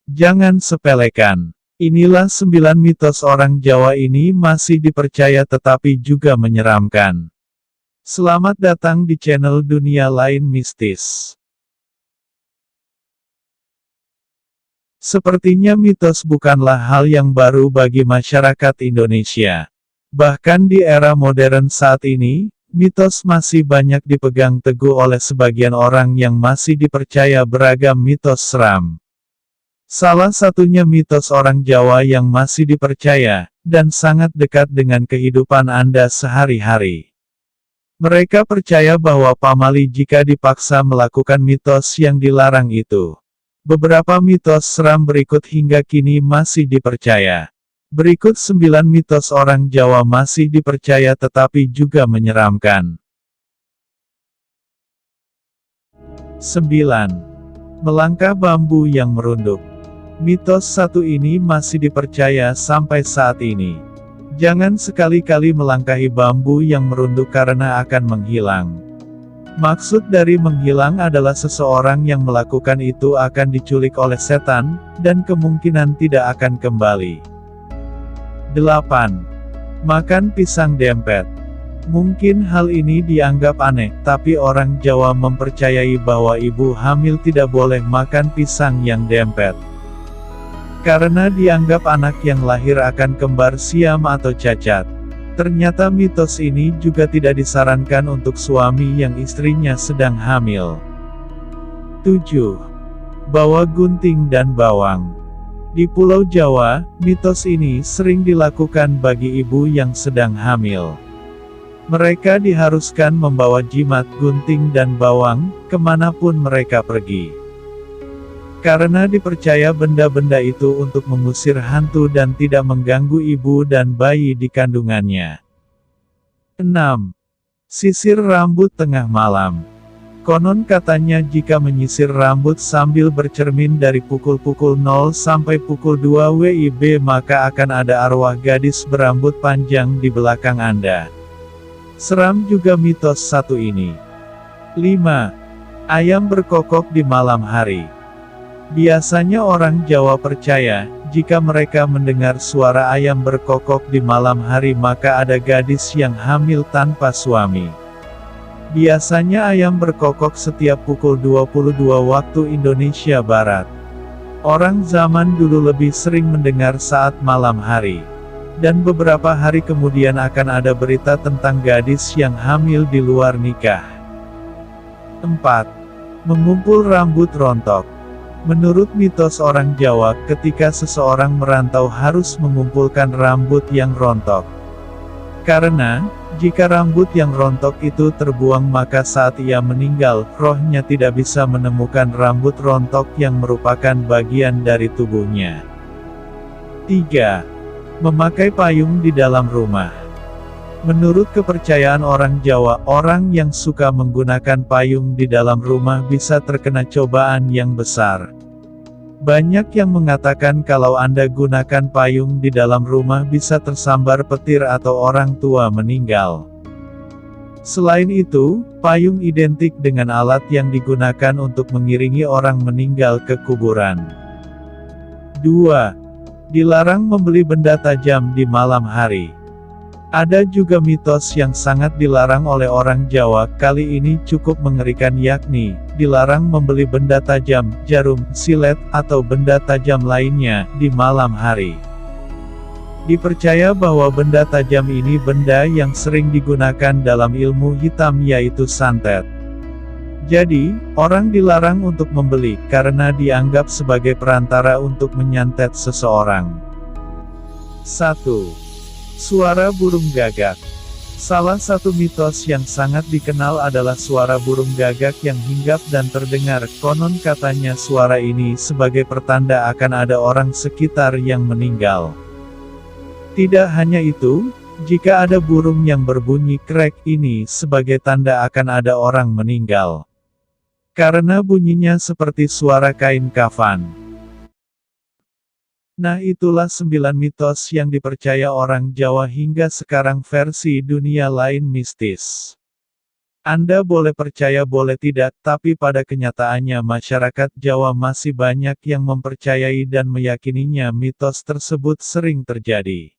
Jangan sepelekan. Inilah 9 mitos orang Jawa ini masih dipercaya tetapi juga menyeramkan. Selamat datang di channel Dunia Lain Mistis. Sepertinya mitos bukanlah hal yang baru bagi masyarakat Indonesia. Bahkan di era modern saat ini, mitos masih banyak dipegang teguh oleh sebagian orang yang masih dipercaya beragam mitos seram. Salah satunya mitos orang Jawa yang masih dipercaya, dan sangat dekat dengan kehidupan Anda sehari-hari. Mereka percaya bahwa pamali jika dipaksa melakukan mitos yang dilarang itu. Beberapa mitos seram berikut hingga kini masih dipercaya. Berikut 9 mitos orang Jawa masih dipercaya tetapi juga menyeramkan. 9. Melangkah bambu yang merunduk. Mitos satu ini masih dipercaya sampai saat ini. Jangan sekali-kali melangkahi bambu yang merunduk karena akan menghilang. Maksud dari menghilang adalah seseorang yang melakukan itu akan diculik oleh setan, dan kemungkinan tidak akan kembali. 8. Makan pisang dempet. Mungkin hal ini dianggap aneh, tapi orang Jawa mempercayai bahwa ibu hamil tidak boleh makan pisang yang dempet. Karena dianggap anak yang lahir akan kembar siam atau cacat. Ternyata mitos ini juga tidak disarankan untuk suami yang istrinya sedang hamil. 7. Bawa gunting dan bawang. Di Pulau Jawa, mitos ini sering dilakukan bagi ibu yang sedang hamil. Mereka diharuskan membawa jimat, gunting dan bawang, kemanapun mereka pergi. Karena dipercaya benda-benda itu untuk mengusir hantu dan tidak mengganggu ibu dan bayi di kandungannya. 6. Sisir rambut tengah malam. Konon katanya jika menyisir rambut sambil bercermin dari pukul 0 sampai pukul 2 WIB maka akan ada arwah gadis berambut panjang di belakang Anda. Seram juga mitos satu ini. 5. Ayam berkokok di malam hari. Biasanya orang Jawa percaya, jika mereka mendengar suara ayam berkokok di malam hari maka ada gadis yang hamil tanpa suami. Biasanya ayam berkokok setiap pukul 22 waktu Indonesia Barat. Orang zaman dulu lebih sering mendengar saat malam hari. Dan beberapa hari kemudian akan ada berita tentang gadis yang hamil di luar nikah. 4. Mengumpul rambut rontok. Menurut mitos orang Jawa, ketika seseorang merantau harus mengumpulkan rambut yang rontok. Karena, jika rambut yang rontok itu terbuang maka saat ia meninggal, rohnya tidak bisa menemukan rambut rontok yang merupakan bagian dari tubuhnya. 3. Memakai payung di dalam rumah. Menurut kepercayaan orang Jawa, orang yang suka menggunakan payung di dalam rumah bisa terkena cobaan yang besar. Banyak yang mengatakan kalau Anda gunakan payung di dalam rumah bisa tersambar petir atau orang tua meninggal. Selain itu, payung identik dengan alat yang digunakan untuk mengiringi orang meninggal ke kuburan. 2. Dilarang membeli benda tajam di malam hari. Ada juga mitos yang sangat dilarang oleh orang Jawa, kali ini cukup mengerikan yakni, dilarang membeli benda tajam, jarum, silet, atau benda tajam lainnya, di malam hari. Dipercaya bahwa benda tajam ini benda yang sering digunakan dalam ilmu hitam yaitu santet. Jadi, orang dilarang untuk membeli, karena dianggap sebagai perantara untuk menyantet seseorang. 1. Suara burung gagak. Salah satu mitos yang sangat dikenal adalah suara burung gagak yang hinggap dan terdengar. Konon katanya suara ini sebagai pertanda akan ada orang sekitar yang meninggal. Tidak hanya itu, jika ada burung yang berbunyi krek ini sebagai tanda akan ada orang meninggal. Karena bunyinya seperti suara kain kafan. Nah itulah 9 mitos yang dipercaya orang Jawa hingga sekarang versi Dunia Lain Mistis. Anda boleh percaya boleh tidak, tapi pada kenyataannya masyarakat Jawa masih banyak yang mempercayai dan meyakininya. Mitos tersebut sering terjadi.